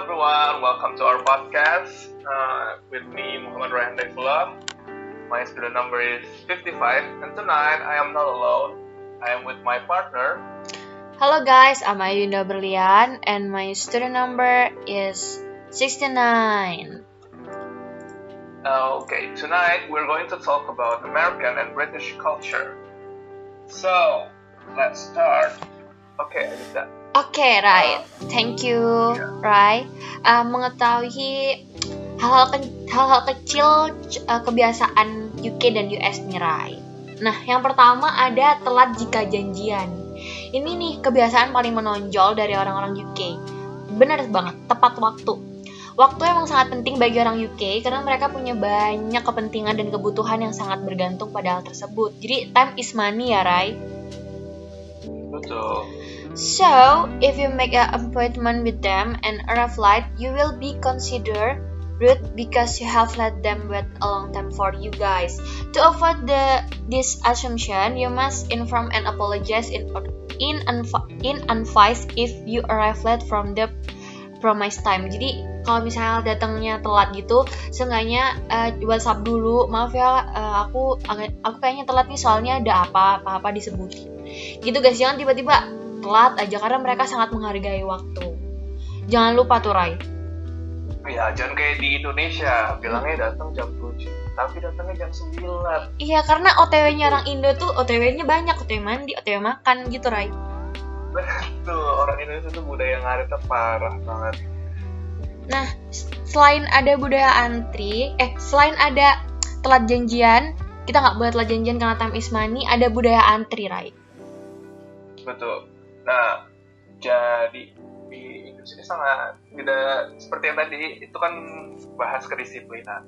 everyone, welcome to our podcast with me, Muhammad Rayhan Daifullah. My student number is 55, and tonight I am not alone. I am with my partner. Hello guys, I'm Ayunda Berlian and my student number is 69. Okay, tonight we're going to talk about American and British culture. So, let's start. Okay, Ayunda. Oke, right. Thank you, Rai. Mengetahui hal-hal kecil kebiasaan UK dan US nih, Rai. Nah, yang pertama ada telat jika janjian. Ini nih kebiasaan paling menonjol dari orang-orang UK. Benar banget, tepat waktu. Waktu emang sangat penting bagi orang UK karena mereka punya banyak kepentingan dan kebutuhan yang sangat bergantung pada hal tersebut. Jadi, time is money ya, Rai. Betul. So, if you make an appointment with them and arrive late, you will be considered rude because you have let them wait a long time for you guys. To avoid this assumption, you must inform and apologize in advance if you arrive late from the promised time. Jadi, kalau misalnya datangnya telat gitu, seenggaknya WhatsApp dulu, maaf ya, aku kayaknya telat nih soalnya ada apa-apa disebutin. Gitu guys, jangan tiba-tiba telat aja karena mereka sangat menghargai waktu. Jangan lupa tuh, Rai. Ya, jangan kayak di Indonesia, bilangnya datang jam 7, tapi datangnya jam 9. Iya, karena OTW-nya orang Indo tuh OTW-nya banyak, OTW mandi, OTW makan gitu, Rai. Betul, orang Indonesia tuh budaya ngaretnya parah banget. Nah, selain ada budaya selain ada telat janjian, kita nggak boleh telat janjian karena time is money, ada budaya antri, Rai. Betul. Nah, jadi di Inggris ini sangat tidak seperti yang tadi, itu kan bahas kedisiplinan.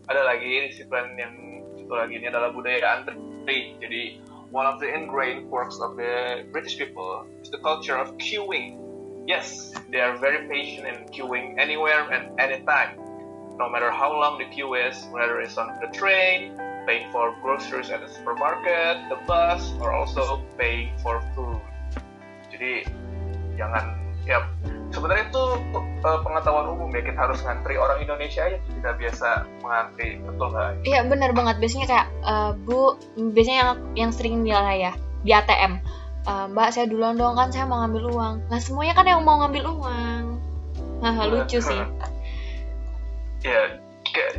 Ada lagi disiplin yang satu lagi ini adalah budaya antri. Jadi, one of the ingrained quirks of the British people is the culture of queuing. Yes, they are very patient in queuing anywhere and anytime. No matter how long the queue is, whether it's on the train, paying for groceries at the supermarket, the bus, or also paying for food. Jadi sebenarnya itu pengetahuan umum ya, kita harus ngantri. Orang Indonesia aja tidak biasa mengantri, betul nggak? Iya, benar banget. Biasanya kayak Bu, biasanya yang sering bilang ya di ATM, Mbak saya duluan dong, kan saya mau ngambil uang. Nah, semuanya kan yang mau ngambil uang. Nah, lucu sih. Yeah,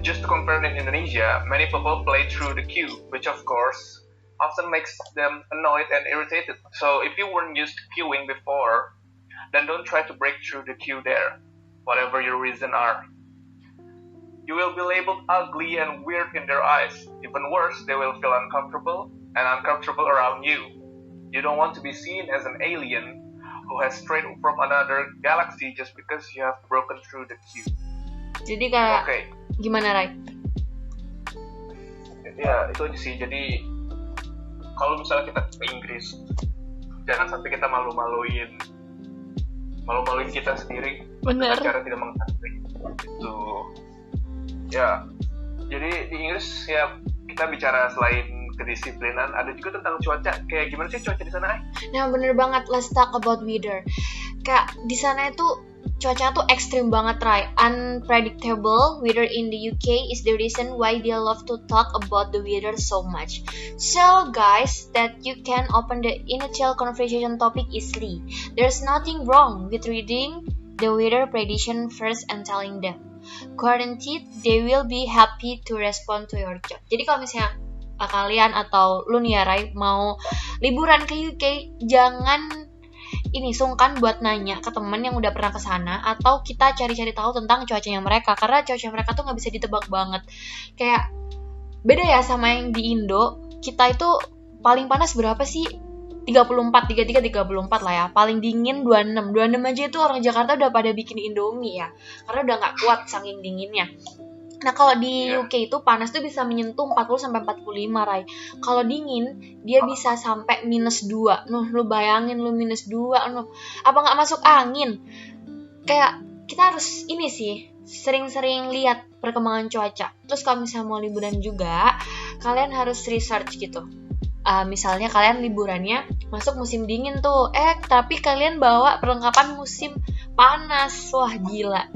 just to compare in Indonesia, many people play through the queue, which of course often makes them annoyed and irritated. So if you weren't used to queuing before, then don't try to break through the queue there, whatever your reason are. You will be labeled ugly and weird in their eyes. Even worse, they will feel uncomfortable around you. You don't want to be seen as an alien who has strayed from another galaxy just because you have broken through the queue. Jadi kayak gimana, Rai? Ya, itu aja sih. Jadi kalau misalnya kita ke Inggris, jangan sampai kita malu-maluin kita sendiri. Bener. Cara tidak mengantri itu. Ya, jadi di Inggris ya kita bicara selain kedisiplinan, ada juga tentang cuaca. Kayak gimana sih cuaca di sana? Nah, bener banget. Let's talk about weather. Kayak di sana itu cuaca tuh ekstrim banget, Rai. Unpredictable weather in the UK is the reason why they love to talk about the weather so much. So, guys, that you can open the initial conversation topic easily. There's nothing wrong with reading the weather prediction first and telling them. Guaranteed, they will be happy to respond to your job. Jadi kalau misalnya kalian atau lu nih ya, Rai, mau liburan ke UK, jangan sungkan buat nanya ke temen yang udah pernah kesana, atau kita cari-cari tahu tentang cuacanya mereka, karena cuaca mereka tuh nggak bisa ditebak banget. Kayak beda ya sama yang di Indo. Kita itu paling panas berapa sih? 34 lah ya. Paling dingin 26 aja itu orang Jakarta udah pada bikin Indomie ya, karena udah nggak kuat saking dinginnya. Nah, kalau di UK itu panas tuh bisa menyentuh 40-45, Rai. Kalau dingin, dia bisa sampai -2. Lu bayangin lu -2, apa nggak masuk angin? Kayak kita harus sering-sering lihat perkembangan cuaca. Terus kalau misalnya mau liburan juga, kalian harus research gitu. Misalnya kalian liburannya masuk musim dingin tuh, tapi kalian bawa perlengkapan musim panas, wah gila.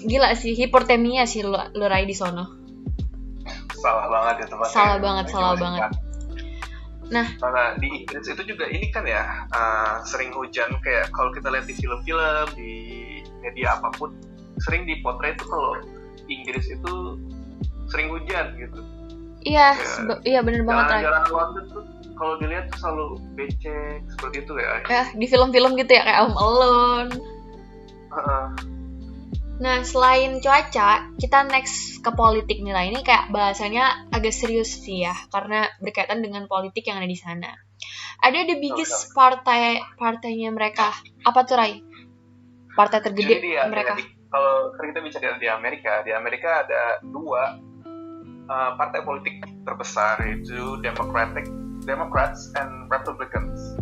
gila sih, hipertemia sih lu Rai di sono. Salah banget itu, Salah banget. Nah, karena di Inggris itu juga ini kan ya, sering hujan, kayak kalau kita lihat di film-film, di media apapun, sering dipotret itu kalau Inggris itu sering hujan gitu. Iya, iya bener banget Rai. Jalan-jalan London tuh kalau dilihat tuh selalu becek seperti itu ya. Ya, di film-film gitu ya, kayak Home Alone. Nah, selain cuaca, kita next ke politik nih lah. Ini kayak bahasanya agak serius sih ya, karena berkaitan dengan politik yang ada di sana. Ada the biggest partainya mereka. Apa tuh Rai? Partai tergede mereka. Kalau kita bicara di Amerika ada 2 partai politik terbesar, yaitu Democrats and Republicans.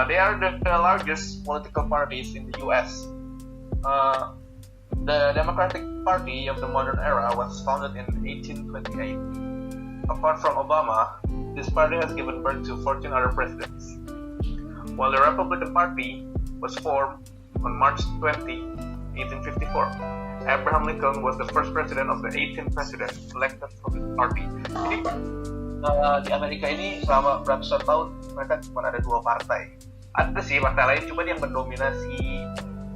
They are the largest political parties in the US. The Democratic Party of the modern era was founded in 1828. Apart from Obama, this party has given birth to 14 other presidents. While the Republican Party was formed on March 20, 1854. Abraham Lincoln was the first president of the 18th president elected from the party. Jadi di Amerika ini selama beratusan tahun mereka cuma ada 2 partai. Ada sih partai lain, cuma yang mendominasi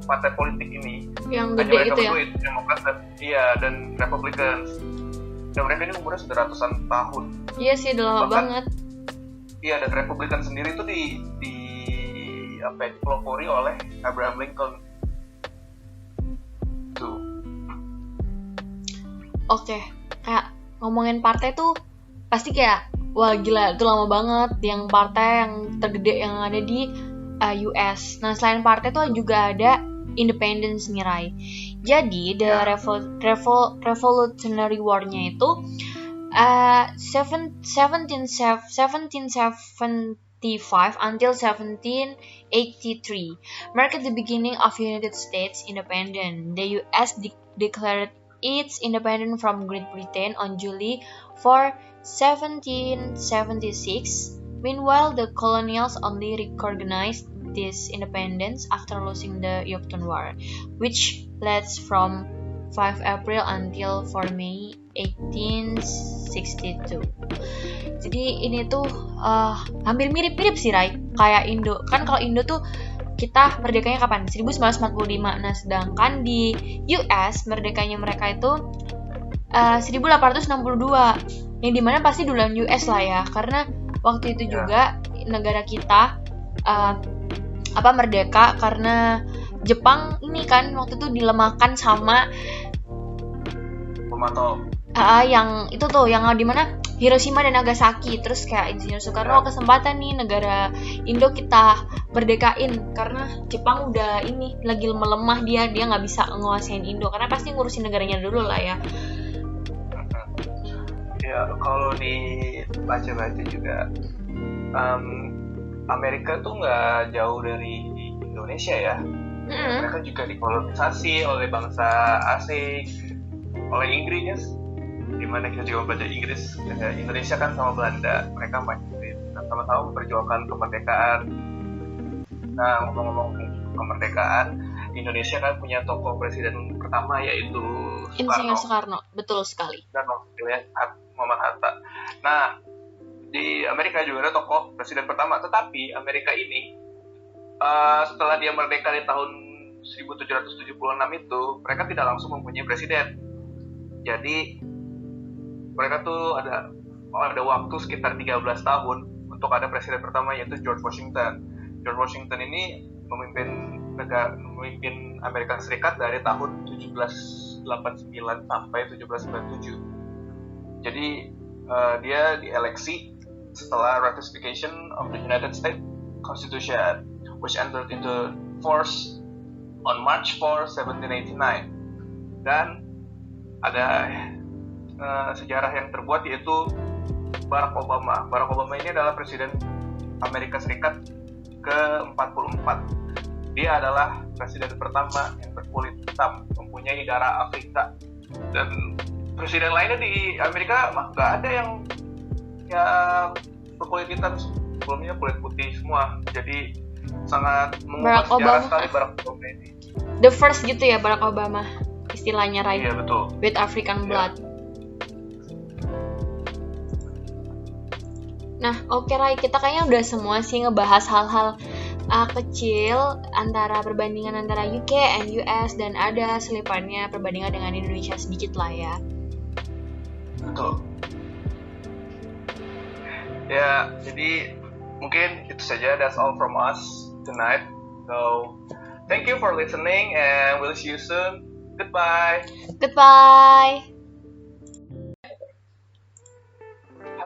partai politik ini yang gede itu ya. Demokrat dan Republicans. Dan mereka ini umurnya sudah ratusan tahun. Iya sih, udah lama banget. Iya, dan Republican sendiri itu dipelopori oleh Abraham Lincoln. Oke, kayak ngomongin partai tuh pasti kayak wah gila itu lama banget, yang partai yang tergede yang ada di US. Nah, selain partai tuh juga ada independence nih Rai. Jadi the Revolutionary War-nya itu 1775 until 1783 marked the beginning of United States independence. The US declared its independence from Great Britain on July 4, 1776. Meanwhile, the colonials only recognized this independence after losing the Yorktown War, which lasts from 5 April until 4 May 1862. Jadi ini tuh hampir mirip-mirip sih Rai, kayak Indo. Kan kalau Indo tuh kita merdekanya kapan? 1945. Nah, sedangkan di US merdekanya mereka itu 1862. Yang dimana pasti duluan US lah ya, karena waktu itu juga negara kita merdeka karena Jepang ini kan waktu itu dilemahkan sama yang itu tuh yang dimana Hiroshima dan Nagasaki. Terus kayak Insinyur Soekarno kesempatan nih negara Indo kita merdekain karena Jepang udah ini lagi lemah dia nggak bisa nguasain Indo karena pasti ngurusin negaranya dulu lah ya. Ya kalau dibaca-baca juga Amerika tuh nggak jauh dari Indonesia ya. Mereka juga dikolonisasi oleh bangsa asing, oleh Inggris, dimana kita juga belajar Inggris. Indonesia kan sama Belanda, mereka sama-sama memperjuangkan kemerdekaan. Nah, ngomong-ngomong kemerdekaan, Indonesia kan punya tokoh presiden pertama yaitu Insinyur Soekarno, betul sekali. Dan Muhammad Hatta. Nah, di Amerika juga ada tokoh presiden pertama, tetapi Amerika ini setelah dia merdeka di tahun 1776 itu, mereka tidak langsung mempunyai presiden. Jadi mereka tuh ada waktu sekitar 13 tahun untuk ada presiden pertama yaitu George Washington. George Washington ini memimpin Amerika Serikat dari tahun 1789 sampai 1797. Jadi dia dieleksi setelah ratification of the United States Constitution, which entered into force on March 4, 1789. Dan ada sejarah yang terbuat yaitu Barack Obama. Barack Obama ini adalah presiden Amerika Serikat ke-44. Dia adalah presiden pertama yang berkulit hitam, mempunyai darah Afrika. Dan presiden lainnya di Amerika nggak ada yang berkulit hitam, sebelumnya kulit putih semua. Jadi sangat mengubah sejarah sekali Barack Obama ini. The first gitu ya Barack Obama istilahnya, right? Iya, betul. With African blood. Nah, oke Rai, kita kayaknya udah semua sih ngebahas hal-hal kecil antara perbandingan antara UK and US, dan ada selipannya perbandingan dengan Indonesia sedikit lah ya. Betul. Ya, jadi mungkin itu saja. That's all from us tonight. So, thank you for listening and we'll see you soon. Goodbye. Goodbye.